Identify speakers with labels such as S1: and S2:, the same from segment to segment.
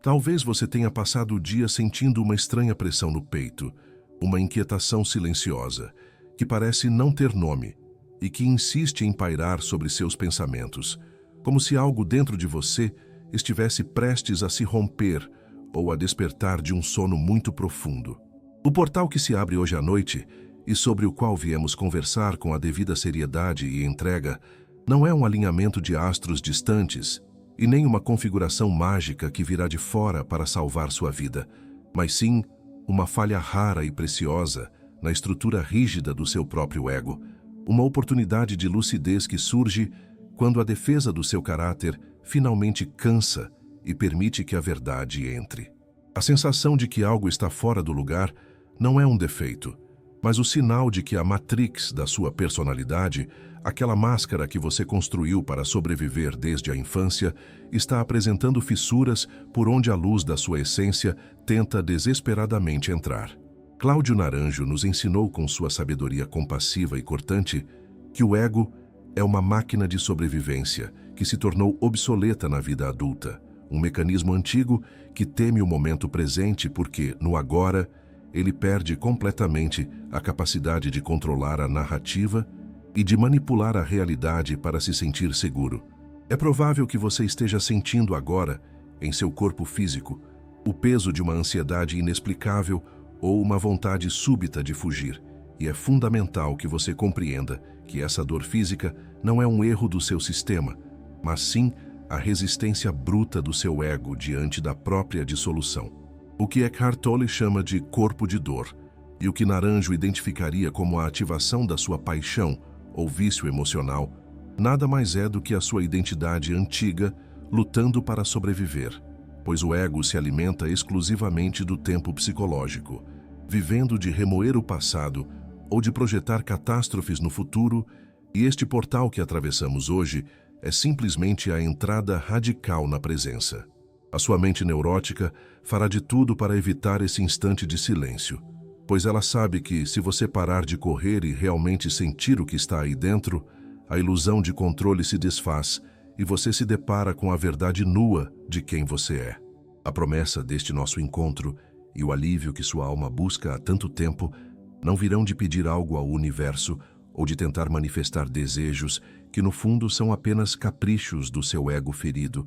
S1: Talvez você tenha passado o dia sentindo uma estranha pressão no peito, uma inquietação silenciosa, que parece não ter nome e que insiste em pairar sobre seus pensamentos, como se algo dentro de você estivesse prestes a se romper ou a despertar de um sono muito profundo. O portal que se abre hoje à noite e sobre o qual viemos conversar com a devida seriedade e entrega não é um alinhamento de astros distantes e nem uma configuração mágica que virá de fora para salvar sua vida, mas sim uma falha rara e preciosa na estrutura rígida do seu próprio ego, uma oportunidade de lucidez que surge quando a defesa do seu caráter finalmente cansa e permite que a verdade entre. A sensação de que algo está fora do lugar não é um defeito, mas o sinal de que a matrix da sua personalidade, aquela máscara que você construiu para sobreviver desde a infância, está apresentando fissuras por onde a luz da sua essência tenta desesperadamente entrar. Cláudio Naranjo nos ensinou com sua sabedoria compassiva e cortante que o ego é uma máquina de sobrevivência que se tornou obsoleta na vida adulta, um mecanismo antigo que teme o momento presente porque, no agora, ele perde completamente a capacidade de controlar a narrativa e de manipular a realidade para se sentir seguro. É provável que você esteja sentindo agora, em seu corpo físico, o peso de uma ansiedade inexplicável ou uma vontade súbita de fugir, e é fundamental que você compreenda que essa dor física não é um erro do seu sistema, mas sim a resistência bruta do seu ego diante da própria dissolução. O que Eckhart Tolle chama de corpo de dor, e o que Naranjo identificaria como a ativação da sua paixão ou vício emocional, nada mais é do que a sua identidade antiga lutando para sobreviver, pois o ego se alimenta exclusivamente do tempo psicológico, vivendo de remoer o passado ou de projetar catástrofes no futuro, e este portal que atravessamos hoje é simplesmente a entrada radical na presença. A sua mente neurótica fará de tudo para evitar esse instante de silêncio, pois ela sabe que, se você parar de correr e realmente sentir o que está aí dentro, a ilusão de controle se desfaz e você se depara com a verdade nua de quem você é. A promessa deste nosso encontro e o alívio que sua alma busca há tanto tempo não virão de pedir algo ao universo ou de tentar manifestar desejos que, no fundo, são apenas caprichos do seu ego ferido,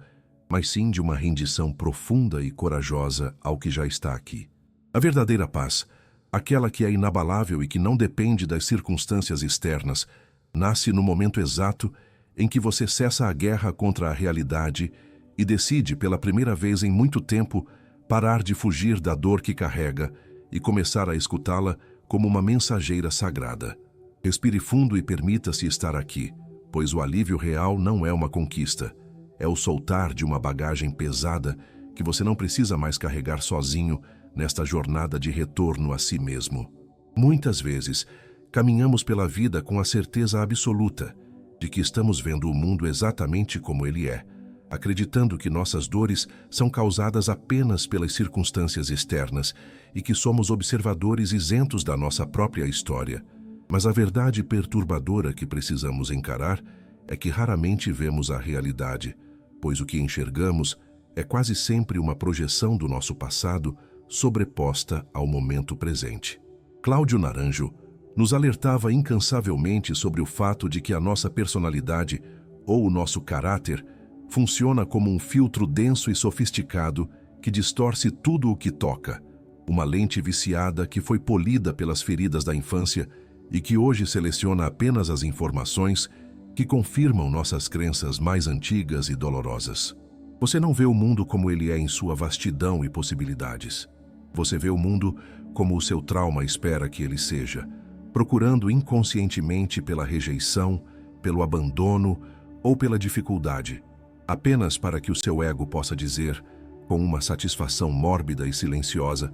S1: mas sim de uma rendição profunda e corajosa ao que já está aqui. A verdadeira paz, aquela que é inabalável e que não depende das circunstâncias externas, nasce no momento exato em que você cessa a guerra contra a realidade e decide, pela primeira vez em muito tempo, parar de fugir da dor que carrega e começar a escutá-la como uma mensageira sagrada. Respire fundo e permita-se estar aqui, pois o alívio real não é uma conquista. É o soltar de uma bagagem pesada que você não precisa mais carregar sozinho nesta jornada de retorno a si mesmo. Muitas vezes, caminhamos pela vida com a certeza absoluta de que estamos vendo o mundo exatamente como ele é, acreditando que nossas dores são causadas apenas pelas circunstâncias externas e que somos observadores isentos da nossa própria história. Mas a verdade perturbadora que precisamos encarar é que raramente vemos a realidade, pois o que enxergamos é quase sempre uma projeção do nosso passado sobreposta ao momento presente. Cláudio Naranjo nos alertava incansavelmente sobre o fato de que a nossa personalidade, ou o nosso caráter, funciona como um filtro denso e sofisticado que distorce tudo o que toca, uma lente viciada que foi polida pelas feridas da infância e que hoje seleciona apenas as informações que confirmam nossas crenças mais antigas e dolorosas. Você não vê o mundo como ele é em sua vastidão e possibilidades. Você vê o mundo como o seu trauma espera que ele seja, procurando inconscientemente pela rejeição, pelo abandono ou pela dificuldade, apenas para que o seu ego possa dizer, com uma satisfação mórbida e silenciosa,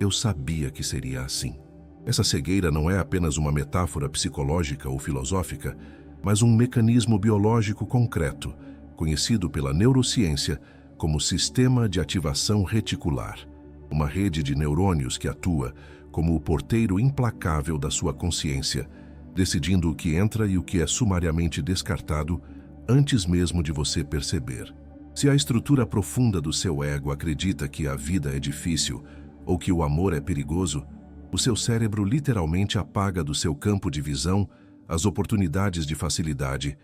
S1: eu sabia que seria assim. Essa cegueira não é apenas uma metáfora psicológica ou filosófica, mas um mecanismo biológico concreto, conhecido pela neurociência como sistema de ativação reticular, uma rede de neurônios que atua como o porteiro implacável da sua consciência, decidindo o que entra e o que é sumariamente descartado antes mesmo de você perceber. Se a estrutura profunda do seu ego acredita que a vida é difícil ou que o amor é perigoso, o seu cérebro literalmente apaga do seu campo de visão as oportunidades de facilidade,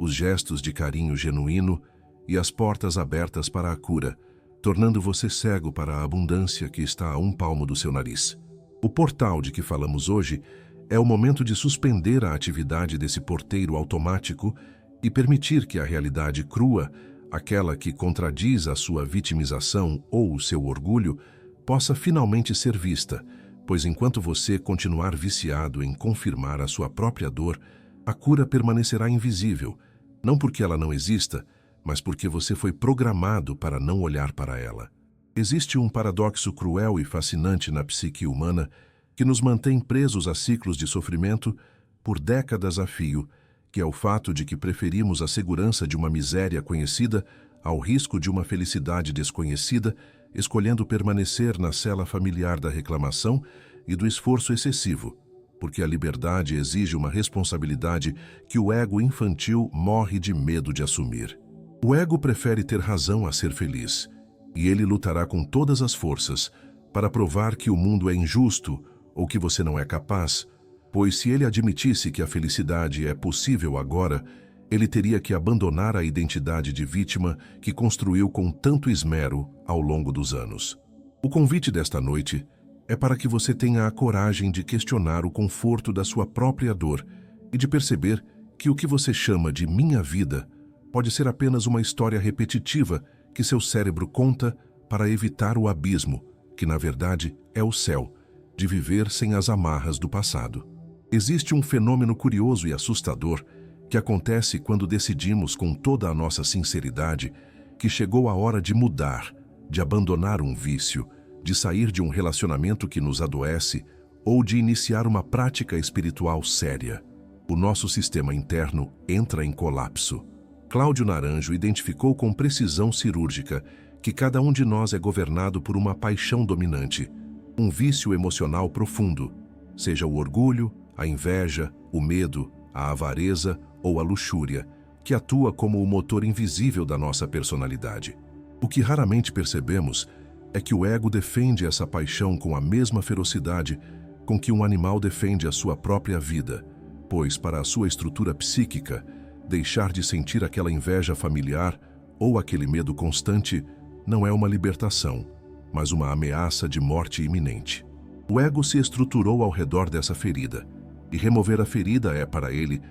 S1: os gestos de carinho genuíno e as portas abertas para a cura, tornando você cego para a abundância que está a um palmo do seu nariz. O portal de que falamos hoje é o momento de suspender a atividade desse porteiro automático e permitir que a realidade crua, aquela que contradiz a sua vitimização ou o seu orgulho, possa finalmente ser vista, pois enquanto você continuar viciado em confirmar a sua própria dor, a cura permanecerá invisível, não porque ela não exista, mas porque você foi programado para não olhar para ela. Existe um paradoxo cruel e fascinante na psique humana que nos mantém presos a ciclos de sofrimento por décadas a fio, que é o fato de que preferimos a segurança de uma miséria conhecida ao risco de uma felicidade desconhecida, escolhendo permanecer na cela familiar da reclamação e do esforço excessivo, porque a liberdade exige uma responsabilidade que o ego infantil morre de medo de assumir. O ego prefere ter razão a ser feliz, e ele lutará com todas as forças para provar que o mundo é injusto ou que você não é capaz, pois se ele admitisse que a felicidade é possível agora, ele teria que abandonar a identidade de vítima que construiu com tanto esmero ao longo dos anos. O convite desta noite é para que você tenha a coragem de questionar o conforto da sua própria dor e de perceber que o que você chama de minha vida pode ser apenas uma história repetitiva que seu cérebro conta para evitar o abismo, que na verdade é o céu, de viver sem as amarras do passado. Existe um fenômeno curioso e assustador que acontece quando decidimos com toda a nossa sinceridade que chegou a hora de mudar, de abandonar um vício, de sair de um relacionamento que nos adoece ou de iniciar uma prática espiritual séria. O nosso sistema interno entra em colapso. Cláudio Naranjo identificou com precisão cirúrgica que cada um de nós é governado por uma paixão dominante, um vício emocional profundo, seja o orgulho, a inveja, o medo, a avareza ou a luxúria, que atua como o motor invisível da nossa personalidade. O que raramente percebemos é que o ego defende essa paixão com a mesma ferocidade com que um animal defende a sua própria vida, pois para a sua estrutura psíquica, deixar de sentir aquela inveja familiar ou aquele medo constante não é uma libertação, mas uma ameaça de morte iminente. O ego se estruturou ao redor dessa ferida, e remover a ferida é, para ele,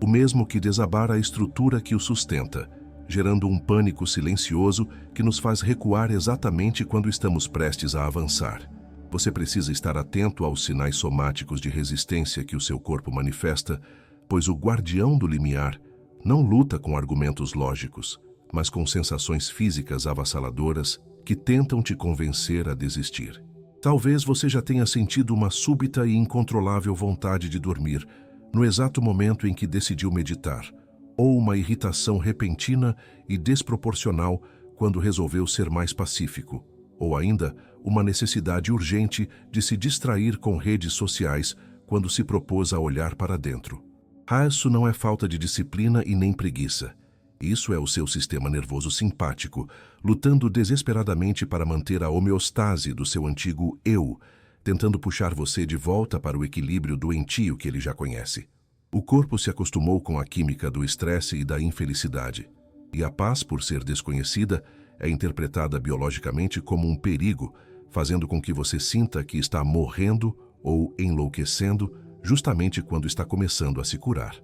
S1: o mesmo que desabar a estrutura que o sustenta, gerando um pânico silencioso que nos faz recuar exatamente quando estamos prestes a avançar. Você precisa estar atento aos sinais somáticos de resistência que o seu corpo manifesta, pois o guardião do limiar não luta com argumentos lógicos, mas com sensações físicas avassaladoras que tentam te convencer a desistir. Talvez você já tenha sentido uma súbita e incontrolável vontade de dormir, no exato momento em que decidiu meditar, ou uma irritação repentina e desproporcional quando resolveu ser mais pacífico, ou ainda uma necessidade urgente de se distrair com redes sociais quando se propôs a olhar para dentro. Isso não é falta de disciplina e nem preguiça. Isso é o seu sistema nervoso simpático, lutando desesperadamente para manter a homeostase do seu antigo eu, tentando puxar você de volta para o equilíbrio doentio que ele já conhece. O corpo se acostumou com a química do estresse e da infelicidade, e a paz, por ser desconhecida, é interpretada biologicamente como um perigo, fazendo com que você sinta que está morrendo ou enlouquecendo justamente quando está começando a se curar.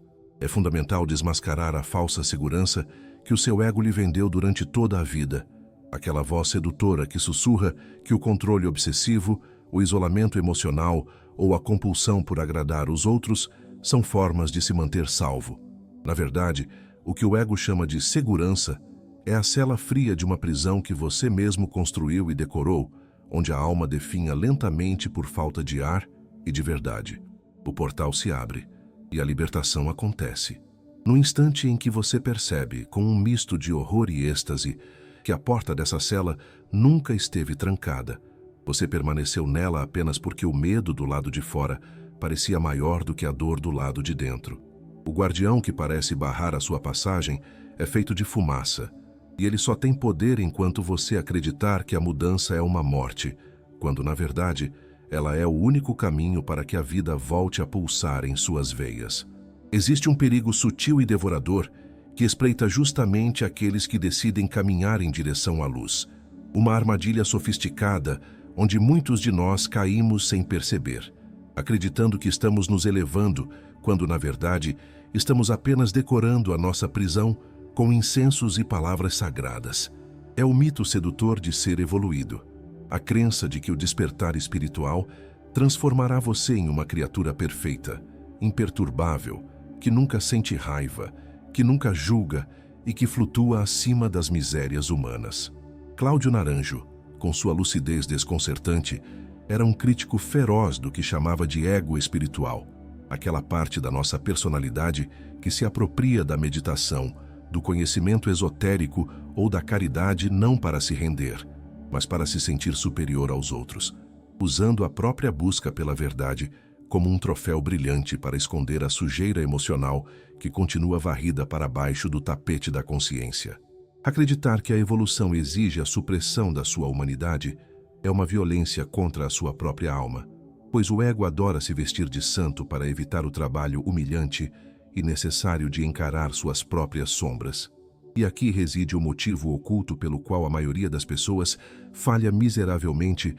S1: É fundamental desmascarar a falsa segurança que o seu ego lhe vendeu durante toda a vida, aquela voz sedutora que sussurra que o controle obsessivo, o isolamento emocional ou a compulsão por agradar os outros são formas de se manter salvo. Na verdade, o que o ego chama de segurança é a cela fria de uma prisão que você mesmo construiu e decorou, onde a alma definha lentamente por falta de ar e de verdade. O portal se abre e a libertação acontece. No instante em que você percebe, com um misto de horror e êxtase, que a porta dessa cela nunca esteve trancada, você permaneceu nela apenas porque o medo do lado de fora parecia maior do que a dor do lado de dentro. O guardião que parece barrar a sua passagem é feito de fumaça, E ele só tem poder enquanto você acreditar que a mudança é uma morte, quando, na verdade, ela é o único caminho para que a vida volte a pulsar em suas veias. Existe um perigo sutil e devorador que espreita justamente aqueles que decidem caminhar em direção à luz. Uma armadilha sofisticada onde muitos de nós caímos sem perceber, acreditando que estamos nos elevando, quando, na verdade, estamos apenas decorando a nossa prisão com incensos e palavras sagradas. É o mito sedutor de ser evoluído. A crença de que o despertar espiritual transformará você em uma criatura perfeita, imperturbável, que nunca sente raiva, que nunca julga e que flutua acima das misérias humanas. Cláudio Naranjo, com sua lucidez desconcertante, era um crítico feroz do que chamava de ego espiritual, aquela parte da nossa personalidade que se apropria da meditação, do conhecimento esotérico ou da caridade não para se render, mas para se sentir superior aos outros, usando a própria busca pela verdade como um troféu brilhante para esconder a sujeira emocional que continua varrida para baixo do tapete da consciência. Acreditar que a evolução exige a supressão da sua humanidade é uma violência contra a sua própria alma, pois o ego adora se vestir de santo para evitar o trabalho humilhante e necessário de encarar suas próprias sombras. E aqui reside o motivo oculto pelo qual a maioria das pessoas falha miseravelmente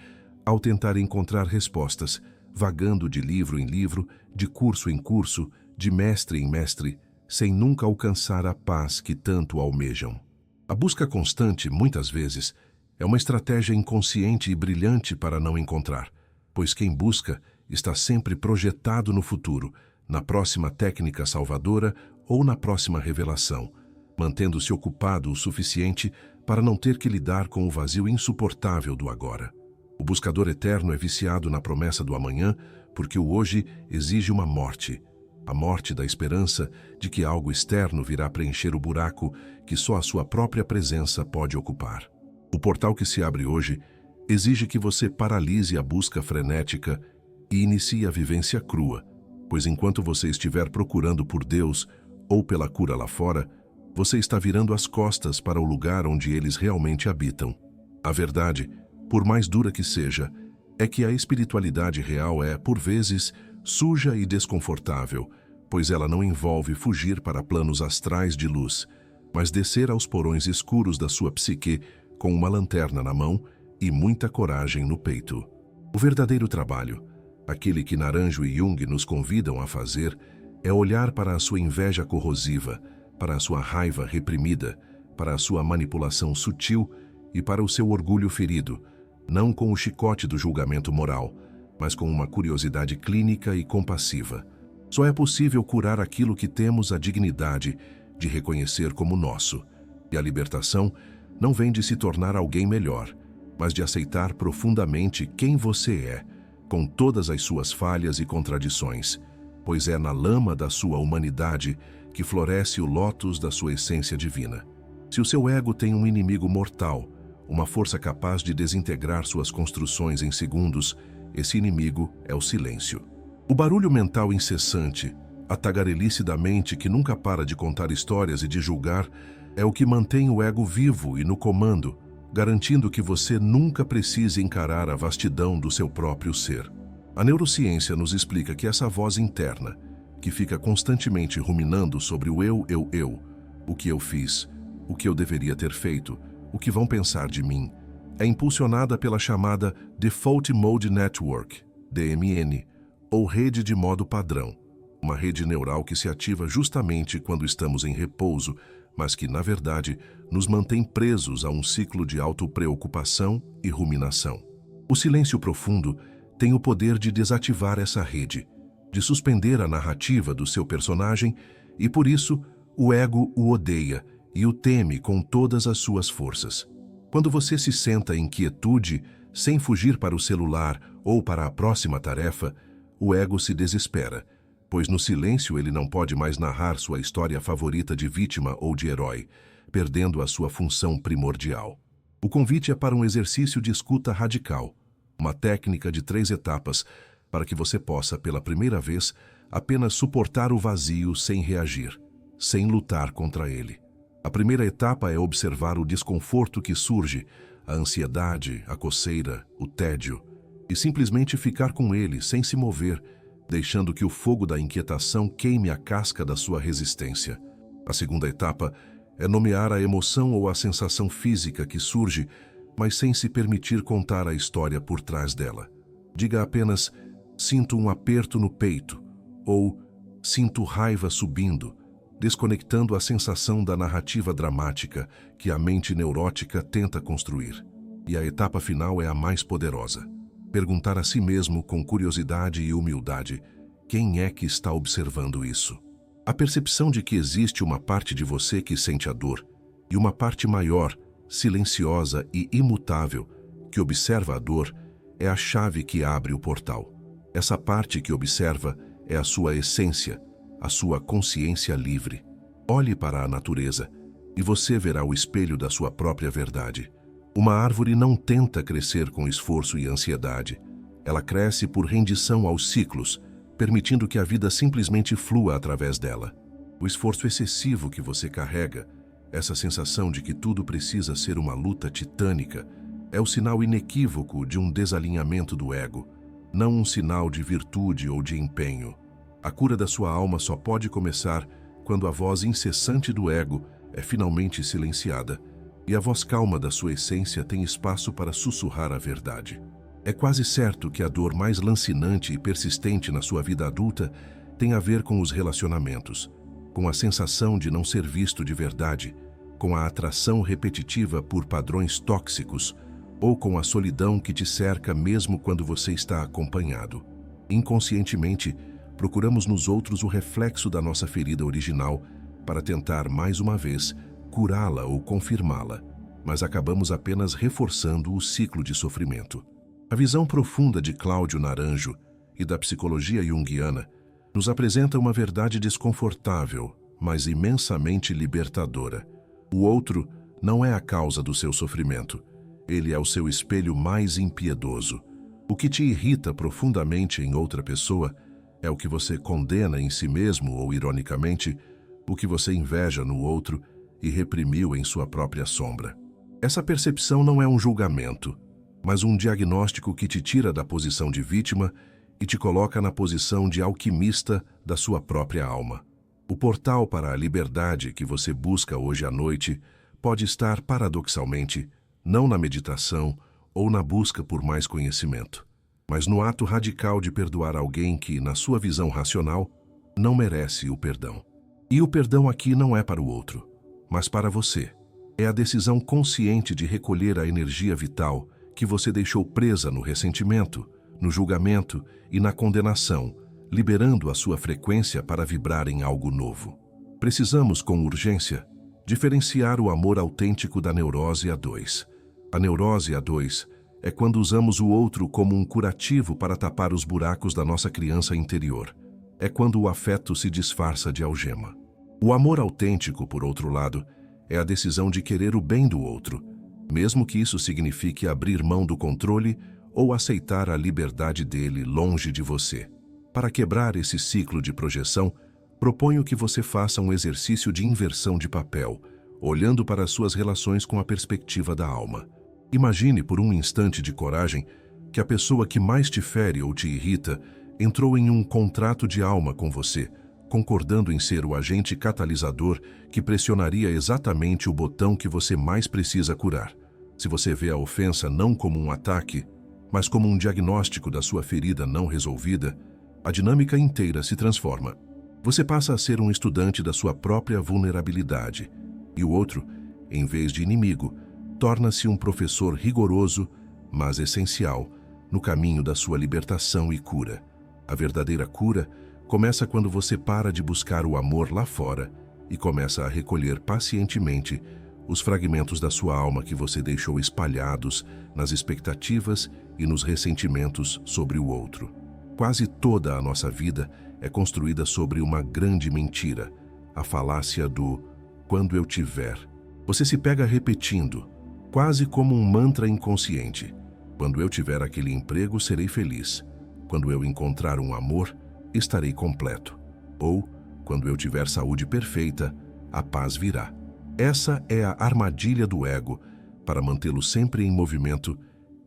S1: ao tentar encontrar respostas, vagando de livro em livro, de curso em curso, de mestre em mestre, sem nunca alcançar a paz que tanto almejam. A busca constante, muitas vezes, é uma estratégia inconsciente e brilhante para não encontrar, pois quem busca está sempre projetado no futuro, na próxima técnica salvadora ou na próxima revelação, mantendo-se ocupado o suficiente para não ter que lidar com o vazio insuportável do agora. O buscador eterno é viciado na promessa do amanhã porque o hoje exige uma morte, a morte da esperança de que algo externo virá preencher o buraco que só a sua própria presença pode ocupar. O portal que se abre hoje exige que você paralise a busca frenética e inicie a vivência crua, pois enquanto você estiver procurando por Deus ou pela cura lá fora, você está virando as costas para o lugar onde eles realmente habitam. A verdade, por mais dura que seja, é que a espiritualidade real é, por vezes, suja e desconfortável, pois ela não envolve fugir para planos astrais de luz, mas descer aos porões escuros da sua psique com uma lanterna na mão e muita coragem no peito. O verdadeiro trabalho, aquele que Naranjo e Jung nos convidam a fazer, é olhar para a sua inveja corrosiva, para a sua raiva reprimida, para a sua manipulação sutil e para o seu orgulho ferido, não com o chicote do julgamento moral, mas com uma curiosidade clínica e compassiva. Só é possível curar aquilo que temos a dignidade de reconhecer como nosso, e a libertação não vem de se tornar alguém melhor, mas de aceitar profundamente quem você é, com todas as suas falhas e contradições, pois é na lama da sua humanidade que floresce o lótus da sua essência divina. Se o seu ego tem um inimigo mortal, uma força capaz de desintegrar suas construções em segundos, esse inimigo é o silêncio. O barulho mental incessante, a tagarelice da mente que nunca para de contar histórias e de julgar, é o que mantém o ego vivo e no comando, garantindo que você nunca precise encarar a vastidão do seu próprio ser. A neurociência nos explica que essa voz interna, que fica constantemente ruminando sobre o eu, o que eu fiz, o que eu deveria ter feito, o que vão pensar de mim, é impulsionada pela chamada Default Mode Network, DMN, ou rede de modo padrão, uma rede neural que se ativa justamente quando estamos em repouso, mas que, na verdade, nos mantém presos a um ciclo de autopreocupação e ruminação. O silêncio profundo tem o poder de desativar essa rede, de suspender a narrativa do seu personagem e, por isso, o ego o odeia e o teme com todas as suas forças. Quando você se senta em quietude, sem fugir para o celular ou para a próxima tarefa, o ego se desespera, pois no silêncio ele não pode mais narrar sua história favorita de vítima ou de herói, perdendo a sua função primordial. O convite é para um exercício de escuta radical, uma técnica de 3 etapas para que você possa, pela primeira vez, apenas suportar o vazio sem reagir, sem lutar contra ele. A primeira etapa é observar o desconforto que surge, a ansiedade, a coceira, o tédio, e simplesmente ficar com ele sem se mover, deixando que o fogo da inquietação queime a casca da sua resistência. A segunda etapa é nomear a emoção ou a sensação física que surge, mas sem se permitir contar a história por trás dela. Diga apenas: sinto um aperto no peito, ou sinto raiva subindo, desconectando a sensação da narrativa dramática que a mente neurótica tenta construir. E a etapa final é a mais poderosa. Perguntar a si mesmo com curiosidade e humildade: quem é que está observando isso? A percepção de que existe uma parte de você que sente a dor e uma parte maior, silenciosa e imutável, que observa a dor, é a chave que abre o portal. Essa parte que observa é a sua essência, a sua consciência livre. Olhe para a natureza e você verá o espelho da sua própria verdade. Uma árvore não tenta crescer com esforço e ansiedade. Ela cresce por rendição aos ciclos, permitindo que a vida simplesmente flua através dela. O esforço excessivo que você carrega, essa sensação de que tudo precisa ser uma luta titânica, é o sinal inequívoco de um desalinhamento do ego, não um sinal de virtude ou de empenho. A cura da sua alma só pode começar quando a voz incessante do ego é finalmente silenciada e a voz calma da sua essência tem espaço para sussurrar a verdade. É quase certo que a dor mais lancinante e persistente na sua vida adulta tem a ver com os relacionamentos, com a sensação de não ser visto de verdade, com a atração repetitiva por padrões tóxicos ou com a solidão que te cerca mesmo quando você está acompanhado. Inconscientemente, procuramos nos outros o reflexo da nossa ferida original para tentar, mais uma vez, curá-la ou confirmá-la, mas acabamos apenas reforçando o ciclo de sofrimento. A visão profunda de Cláudio Naranjo e da psicologia junguiana nos apresenta uma verdade desconfortável, mas imensamente libertadora. O outro não é a causa do seu sofrimento. Ele é o seu espelho mais impiedoso. O que te irrita profundamente em outra pessoa é o que você condena em si mesmo ou, ironicamente, o que você inveja no outro e reprimiu em sua própria sombra. Essa percepção não é um julgamento, mas um diagnóstico que te tira da posição de vítima e te coloca na posição de alquimista da sua própria alma. O portal para a liberdade que você busca hoje à noite pode estar, paradoxalmente, não na meditação ou na busca por mais conhecimento, mas no ato radical de perdoar alguém que, na sua visão racional, não merece o perdão. E o perdão aqui não é para o outro, mas para você. É a decisão consciente de recolher a energia vital que você deixou presa no ressentimento, no julgamento e na condenação, liberando a sua frequência para vibrar em algo novo. Precisamos, com urgência, diferenciar o amor autêntico da neurose a dois. A neurose a dois é quando usamos o outro como um curativo para tapar os buracos da nossa criança interior. É quando o afeto se disfarça de algema. O amor autêntico, por outro lado, é a decisão de querer o bem do outro, mesmo que isso signifique abrir mão do controle ou aceitar a liberdade dele longe de você. Para quebrar esse ciclo de projeção, proponho que você faça um exercício de inversão de papel, olhando para as suas relações com a perspectiva da alma. Imagine por um instante de coragem que a pessoa que mais te fere ou te irrita entrou em um contrato de alma com você, concordando em ser o agente catalisador que pressionaria exatamente o botão que você mais precisa curar. Se você vê a ofensa não como um ataque, mas como um diagnóstico da sua ferida não resolvida, a dinâmica inteira se transforma. Você passa a ser um estudante da sua própria vulnerabilidade, e o outro, em vez de inimigo, torna-se um professor rigoroso, mas essencial, no caminho da sua libertação e cura. A verdadeira cura começa quando você para de buscar o amor lá fora e começa a recolher pacientemente os fragmentos da sua alma que você deixou espalhados nas expectativas e nos ressentimentos sobre o outro. Quase toda a nossa vida é construída sobre uma grande mentira, a falácia do "quando eu tiver". Você se pega repetindo, quase como um mantra inconsciente: "Quando eu tiver aquele emprego, serei feliz. Quando eu encontrar um amor, estarei completo." Ou, "Quando eu tiver saúde perfeita, a paz virá." Essa é a armadilha do ego para mantê-lo sempre em movimento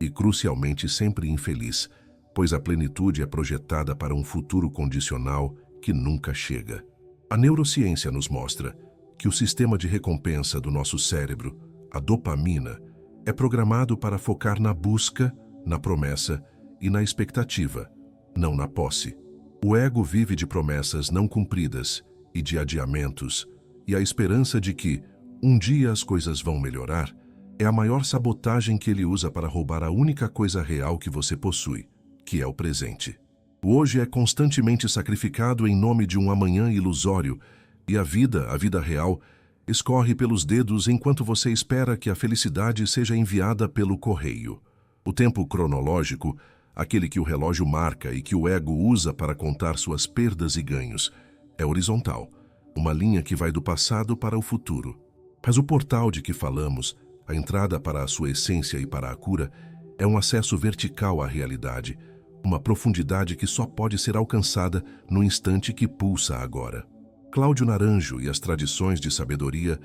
S1: e, crucialmente, sempre infeliz, pois a plenitude é projetada para um futuro condicional que nunca chega. A neurociência nos mostra que o sistema de recompensa do nosso cérebro, a dopamina, é programado para focar na busca, na promessa e na expectativa, não na posse. O ego vive de promessas não cumpridas e de adiamentos, e a esperança de que, um dia as coisas vão melhorar, é a maior sabotagem que ele usa para roubar a única coisa real que você possui, que é o presente. O hoje é constantemente sacrificado em nome de um amanhã ilusório, e a vida real, escorre pelos dedos enquanto você espera que a felicidade seja enviada pelo correio. O tempo cronológico, aquele que o relógio marca e que o ego usa para contar suas perdas e ganhos, é horizontal, uma linha que vai do passado para o futuro. Mas o portal de que falamos, a entrada para a sua essência e para a cura, é um acesso vertical à realidade, uma profundidade que só pode ser alcançada no instante que pulsa agora. Cláudio Naranjo e as tradições de sabedoria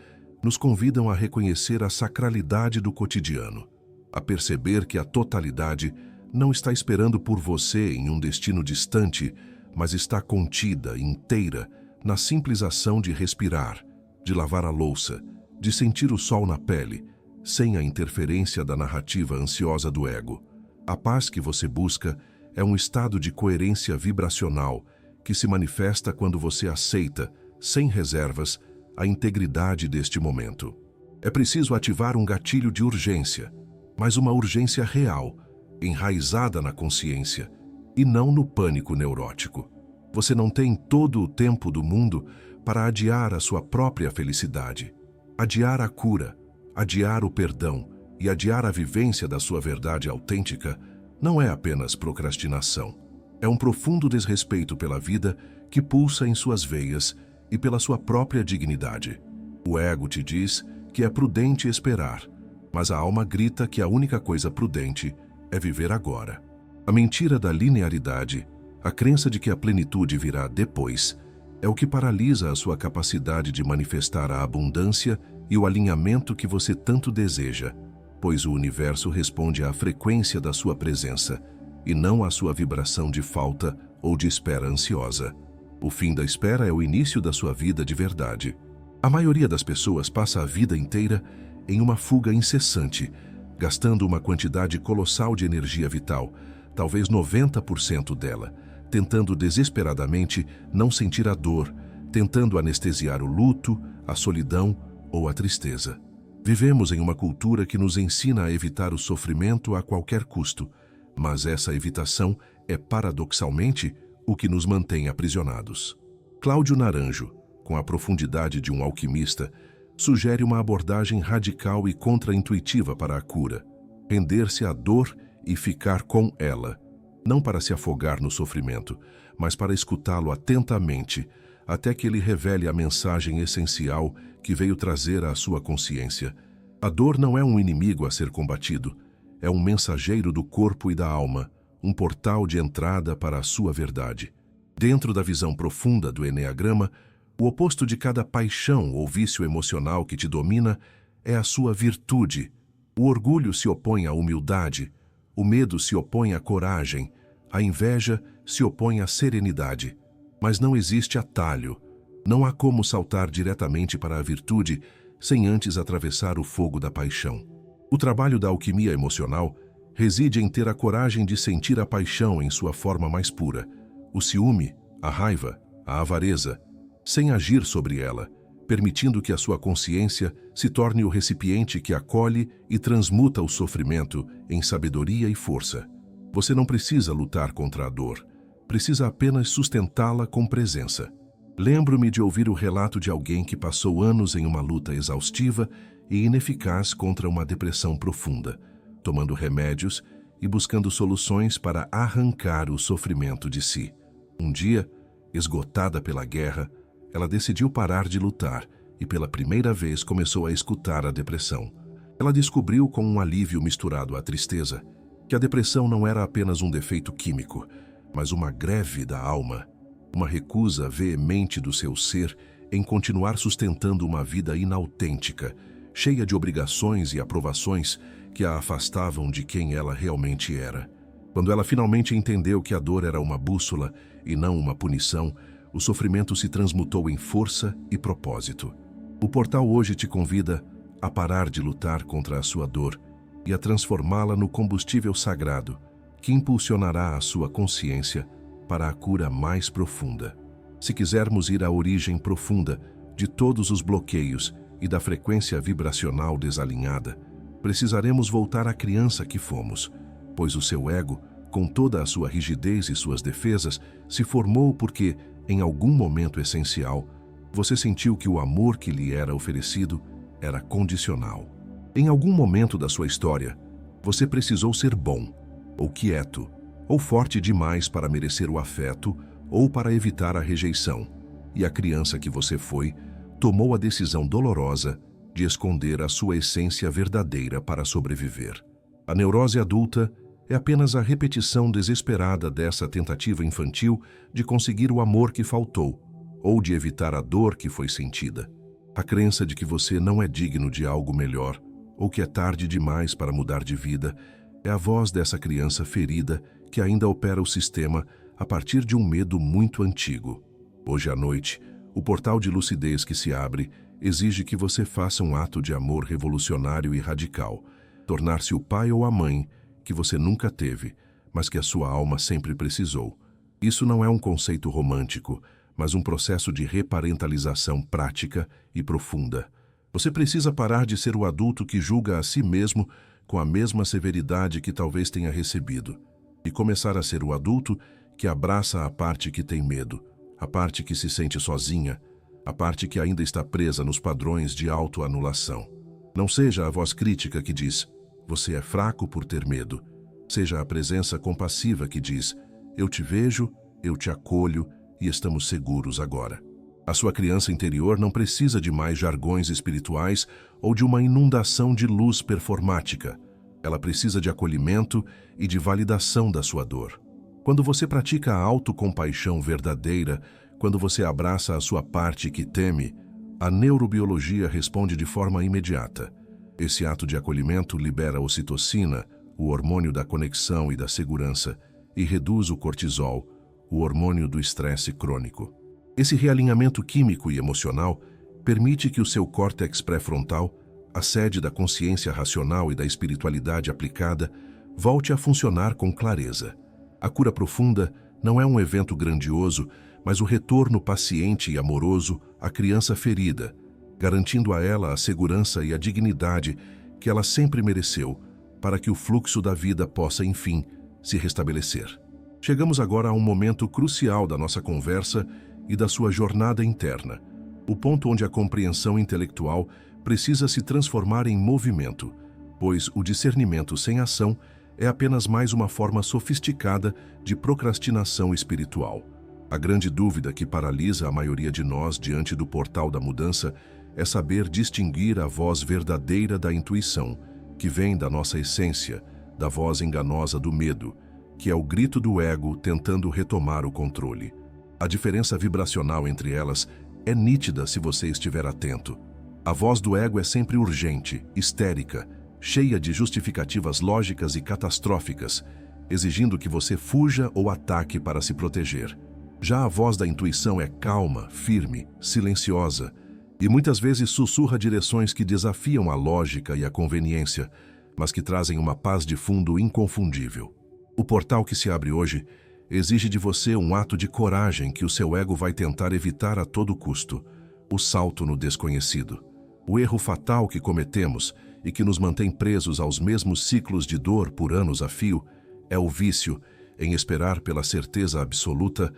S1: nos convidam a reconhecer a sacralidade do cotidiano, a perceber que a totalidade não está esperando por você em um destino distante, mas está contida, inteira, na simples ação de respirar, de lavar a louça, de sentir o sol na pele, sem a interferência da narrativa ansiosa do ego. A paz que você busca é um estado de coerência vibracional que se manifesta quando você aceita, sem reservas, a integridade deste momento. É preciso ativar um gatilho de urgência, mas uma urgência real, enraizada na consciência, e não no pânico neurótico. Você não tem todo o tempo do mundo para adiar a sua própria felicidade. Adiar a cura, adiar o perdão e adiar a vivência da sua verdade autêntica não é apenas procrastinação. É um profundo desrespeito pela vida que pulsa em suas veias e pela sua própria dignidade. O ego te diz que é prudente esperar, mas a alma grita que a única coisa prudente é viver agora. A mentira da linearidade, a crença de que a plenitude virá depois, é o que paralisa a sua capacidade de manifestar a abundância e o alinhamento que você tanto deseja, pois o universo responde à frequência da sua presença e não à sua vibração de falta ou de espera ansiosa. O fim da espera é o início da sua vida de verdade. A maioria das pessoas passa a vida inteira em uma fuga incessante, gastando uma quantidade colossal de energia vital, talvez 90% dela, tentando desesperadamente não sentir a dor, tentando anestesiar o luto, a solidão ou a tristeza. Vivemos em uma cultura que nos ensina a evitar o sofrimento a qualquer custo, mas essa evitação é, paradoxalmente, o que nos mantém aprisionados. Cláudio Naranjo, com a profundidade de um alquimista, sugere uma abordagem radical e contraintuitiva para a cura: render-se à dor e ficar com ela, não para se afogar no sofrimento, mas para escutá-lo atentamente, até que ele revele a mensagem essencial que veio trazer à sua consciência. A dor não é um inimigo a ser combatido, é um mensageiro do corpo e da alma, um portal de entrada para a sua verdade. Dentro da visão profunda do Eneagrama, o oposto de cada paixão ou vício emocional que te domina é a sua virtude. O orgulho se opõe à humildade, o medo se opõe à coragem, a inveja se opõe à serenidade. Mas não existe atalho, não há como saltar diretamente para a virtude sem antes atravessar o fogo da paixão. O trabalho da alquimia emocional reside em ter a coragem de sentir a paixão em sua forma mais pura, o ciúme, a raiva, a avareza, sem agir sobre ela, permitindo que a sua consciência se torne o recipiente que acolhe e transmuta o sofrimento em sabedoria e força. Você não precisa lutar contra a dor, precisa apenas sustentá-la com presença. Lembro-me de ouvir o relato de alguém que passou anos em uma luta exaustiva e ineficaz contra uma depressão profunda, tomando remédios e buscando soluções para arrancar o sofrimento de si. Um dia, esgotada pela guerra, ela decidiu parar de lutar e pela primeira vez começou a escutar a depressão. Ela descobriu, com um alívio misturado à tristeza, que a depressão não era apenas um defeito químico, mas uma greve da alma, uma recusa veemente do seu ser em continuar sustentando uma vida inautêntica, cheia de obrigações e aprovações que a afastavam de quem ela realmente era. Quando ela finalmente entendeu que a dor era uma bússola e não uma punição, o sofrimento se transmutou em força e propósito. O portal hoje te convida a parar de lutar contra a sua dor e a transformá-la no combustível sagrado que impulsionará a sua consciência para a cura mais profunda. Se quisermos ir à origem profunda de todos os bloqueios e da frequência vibracional desalinhada, precisaremos voltar à criança que fomos, pois o seu ego, com toda a sua rigidez e suas defesas, se formou porque, em algum momento essencial, você sentiu que o amor que lhe era oferecido era condicional. Em algum momento da sua história, você precisou ser bom, ou quieto, ou forte demais para merecer o afeto ou para evitar a rejeição, e a criança que você foi tomou a decisão dolorosa de esconder a sua essência verdadeira para sobreviver. A neurose adulta é apenas a repetição desesperada dessa tentativa infantil de conseguir o amor que faltou, ou de evitar a dor que foi sentida. A crença de que você não é digno de algo melhor, ou que é tarde demais para mudar de vida, é a voz dessa criança ferida que ainda opera o sistema a partir de um medo muito antigo. Hoje à noite, o portal de lucidez que se abre exige que você faça um ato de amor revolucionário e radical, tornar-se o pai ou a mãe que você nunca teve, mas que a sua alma sempre precisou. Isso não é um conceito romântico, mas um processo de reparentalização prática e profunda. Você precisa parar de ser o adulto que julga a si mesmo com a mesma severidade que talvez tenha recebido, e começar a ser o adulto que abraça a parte que tem medo, a parte que se sente sozinha, a parte que ainda está presa nos padrões de autoanulação. Não seja a voz crítica que diz, você é fraco por ter medo. Seja a presença compassiva que diz, eu te vejo, eu te acolho e estamos seguros agora. A sua criança interior não precisa de mais jargões espirituais ou de uma inundação de luz performática. Ela precisa de acolhimento e de validação da sua dor. Quando você pratica a autocompaixão verdadeira, quando você abraça a sua parte que teme, a neurobiologia responde de forma imediata. Esse ato de acolhimento libera a ocitocina, o hormônio da conexão e da segurança, e reduz o cortisol, o hormônio do estresse crônico. Esse realinhamento químico e emocional permite que o seu córtex pré-frontal, a sede da consciência racional e da espiritualidade aplicada, volte a funcionar com clareza. A cura profunda não é um evento grandioso, mas o retorno paciente e amoroso à criança ferida, garantindo a ela a segurança e a dignidade que ela sempre mereceu, para que o fluxo da vida possa, enfim, se restabelecer. Chegamos agora a um momento crucial da nossa conversa e da sua jornada interna, o ponto onde a compreensão intelectual precisa se transformar em movimento, pois o discernimento sem ação é apenas mais uma forma sofisticada de procrastinação espiritual. A grande dúvida que paralisa a maioria de nós diante do portal da mudança é saber distinguir a voz verdadeira da intuição, que vem da nossa essência, da voz enganosa do medo, que é o grito do ego tentando retomar o controle. A diferença vibracional entre elas é nítida se você estiver atento. A voz do ego é sempre urgente, histérica, cheia de justificativas lógicas e catastróficas, exigindo que você fuja ou ataque para se proteger. Já a voz da intuição é calma, firme, silenciosa, e muitas vezes sussurra direções que desafiam a lógica e a conveniência, mas que trazem uma paz de fundo inconfundível. O portal que se abre hoje exige de você um ato de coragem que o seu ego vai tentar evitar a todo custo: o salto no desconhecido. O erro fatal que cometemos e que nos mantém presos aos mesmos ciclos de dor por anos a fio é o vício em esperar pela certeza absoluta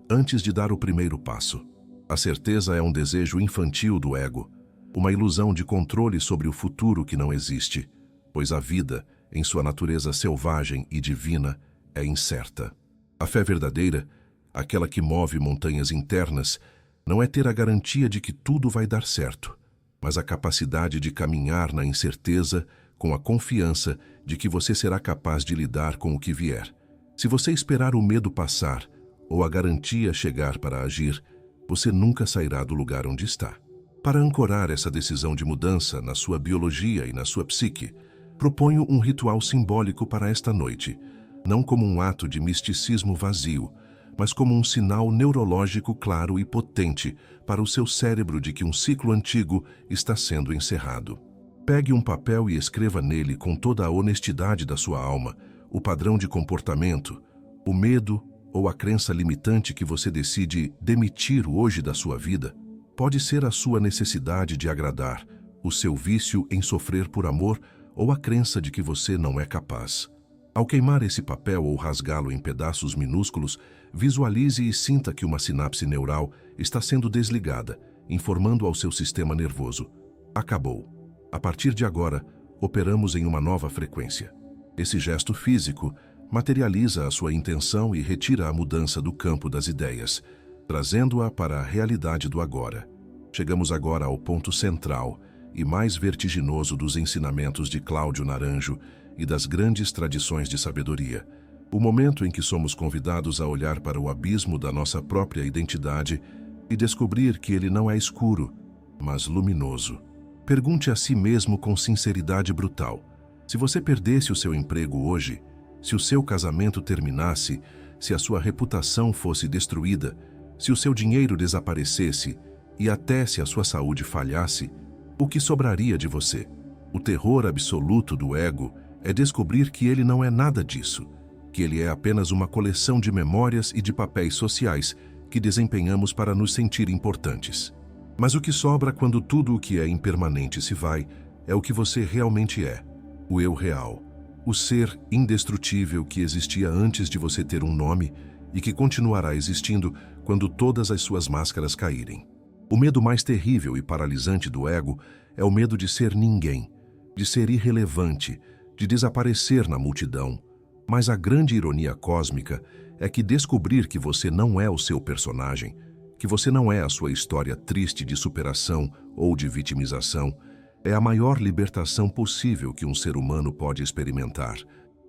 S1: antes de dar o primeiro passo. A certeza é um desejo infantil do ego, uma ilusão de controle sobre o futuro que não existe, pois a vida, em sua natureza selvagem e divina, é incerta. A fé verdadeira, aquela que move montanhas internas, não é ter a garantia de que tudo vai dar certo, mas a capacidade de caminhar na incerteza com a confiança de que você será capaz de lidar com o que vier. Se você esperar o medo passar ou a garantia chegar para agir, você nunca sairá do lugar onde está. Para ancorar essa decisão de mudança na sua biologia e na sua psique, proponho um ritual simbólico para esta noite, não como um ato de misticismo vazio, mas como um sinal neurológico claro e potente para o seu cérebro de que um ciclo antigo está sendo encerrado. Pegue um papel e escreva nele com toda a honestidade da sua alma o padrão de comportamento, o medo ou a crença limitante que você decide demitir hoje da sua vida. Pode ser a sua necessidade de agradar, o seu vício em sofrer por amor ou a crença de que você não é capaz. Ao queimar esse papel ou rasgá-lo em pedaços minúsculos, visualize e sinta que uma sinapse neural está sendo desligada, informando ao seu sistema nervoso: acabou. A partir de agora, operamos em uma nova frequência. Esse gesto físico materializa a sua intenção e retira a mudança do campo das ideias, trazendo-a para a realidade do agora. Chegamos agora ao ponto central e mais vertiginoso dos ensinamentos de Cláudio Naranjo e das grandes tradições de sabedoria. O momento em que somos convidados a olhar para o abismo da nossa própria identidade e descobrir que ele não é escuro, mas luminoso. Pergunte a si mesmo com sinceridade brutal: se você perdesse o seu emprego hoje, se o seu casamento terminasse, se a sua reputação fosse destruída, se o seu dinheiro desaparecesse e até se a sua saúde falhasse, o que sobraria de você? O terror absoluto do ego é descobrir que ele não é nada disso, que ele é apenas uma coleção de memórias e de papéis sociais que desempenhamos para nos sentir importantes. Mas o que sobra quando tudo o que é impermanente se vai é o que você realmente é, o eu real, o ser indestrutível que existia antes de você ter um nome e que continuará existindo quando todas as suas máscaras caírem. O medo mais terrível e paralisante do ego é o medo de ser ninguém, de ser irrelevante, de desaparecer na multidão. Mas a grande ironia cósmica é que descobrir que você não é o seu personagem, que você não é a sua história triste de superação ou de vitimização, é a maior libertação possível que um ser humano pode experimentar.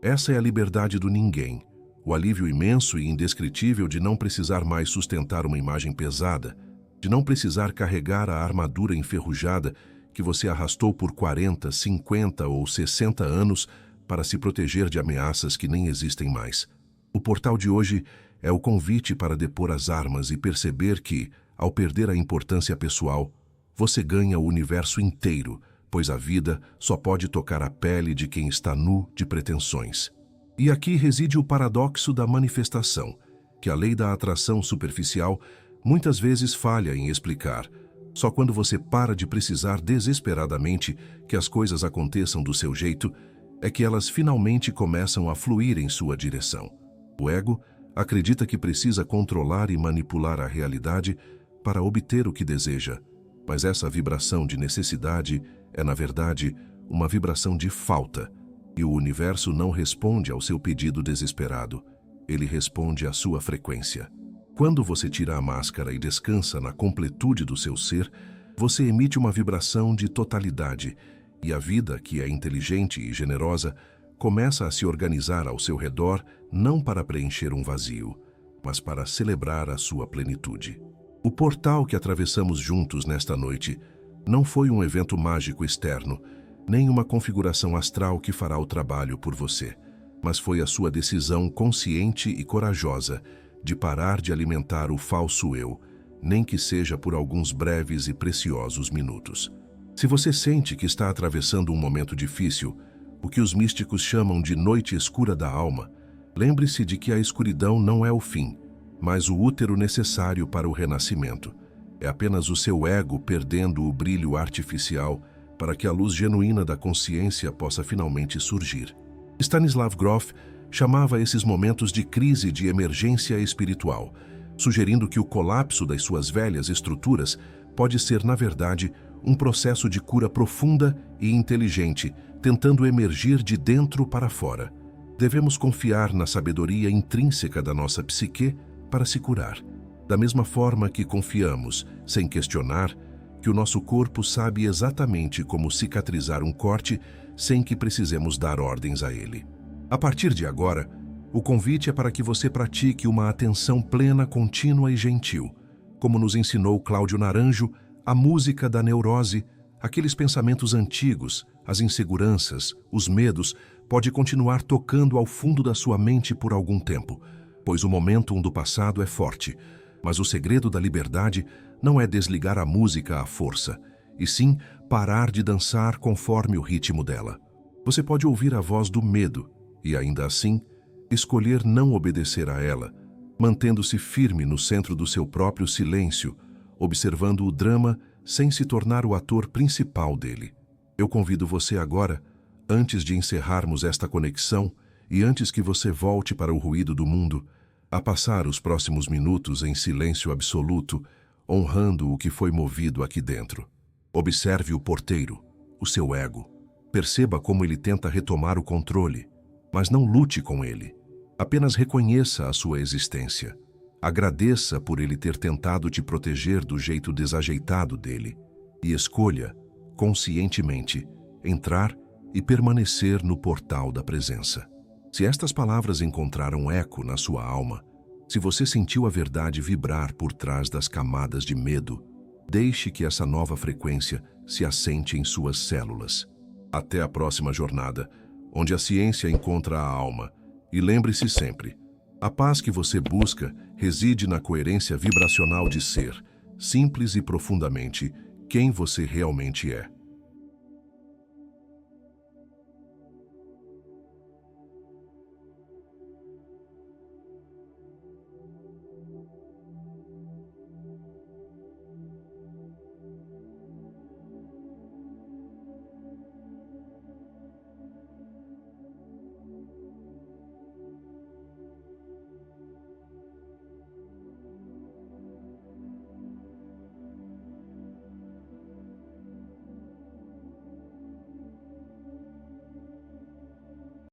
S1: Essa é a liberdade do ninguém, o alívio imenso e indescritível de não precisar mais sustentar uma imagem pesada, de não precisar carregar a armadura enferrujada que você arrastou por 40, 50 ou 60 anos para se proteger de ameaças que nem existem mais. O portal de hoje é o convite para depor as armas e perceber que, ao perder a importância pessoal, você ganha o universo inteiro, pois a vida só pode tocar a pele de quem está nu de pretensões. E aqui reside o paradoxo da manifestação, que a lei da atração superficial muitas vezes falha em explicar. Só quando você para de precisar desesperadamente que as coisas aconteçam do seu jeito, é que elas finalmente começam a fluir em sua direção. O ego acredita que precisa controlar e manipular a realidade para obter o que deseja, mas essa vibração de necessidade é, na verdade, uma vibração de falta, e o universo não responde ao seu pedido desesperado, ele responde à sua frequência. Quando você tira a máscara e descansa na completude do seu ser, você emite uma vibração de totalidade, e a vida, que é inteligente e generosa, começa a se organizar ao seu redor não para preencher um vazio, mas para celebrar a sua plenitude. O portal que atravessamos juntos nesta noite não foi um evento mágico externo, nem uma configuração astral que fará o trabalho por você, mas foi a sua decisão consciente e corajosa de parar de alimentar o falso eu, nem que seja por alguns breves e preciosos minutos. Se você sente que está atravessando um momento difícil, o que os místicos chamam de noite escura da alma, lembre-se de que a escuridão não é o fim, mas o útero necessário para o renascimento. É apenas o seu ego perdendo o brilho artificial para que a luz genuína da consciência possa finalmente surgir. Stanislav Grof chamava esses momentos de crise de emergência espiritual, sugerindo que o colapso das suas velhas estruturas pode ser, na verdade, um processo de cura profunda e inteligente, tentando emergir de dentro para fora. Devemos confiar na sabedoria intrínseca da nossa psique para se curar, da mesma forma que confiamos, sem questionar, que o nosso corpo sabe exatamente como cicatrizar um corte sem que precisemos dar ordens a ele. A partir de agora, o convite é para que você pratique uma atenção plena, contínua e gentil, Como nos ensinou Cláudio Naranjo, a música da neurose, aqueles pensamentos antigos, as inseguranças, os medos, pode continuar tocando ao fundo da sua mente por algum tempo, pois o momentum do passado é forte. Mas o segredo da liberdade não é desligar a música à força, e sim parar de dançar conforme o ritmo dela. Você pode ouvir a voz do medo e, ainda assim, escolher não obedecer a ela, mantendo-se firme no centro do seu próprio silêncio, observando o drama sem se tornar o ator principal dele. Eu convido você agora, antes de encerrarmos esta conexão e antes que você volte para o ruído do mundo, a passar os próximos minutos em silêncio absoluto, honrando o que foi movido aqui dentro. Observe o porteiro, o seu ego. Perceba como ele tenta retomar o controle, mas não lute com ele. Apenas reconheça a sua existência. Agradeça por ele ter tentado te proteger do jeito desajeitado dele. E escolha, conscientemente, entrar e permanecer no portal da presença. Se estas palavras encontraram eco na sua alma, se você sentiu a verdade vibrar por trás das camadas de medo, deixe que essa nova frequência se assente em suas células. Até a próxima jornada, onde a ciência encontra a alma. E lembre-se sempre, a paz que você busca reside na coerência vibracional de ser, simples e profundamente, quem você realmente é.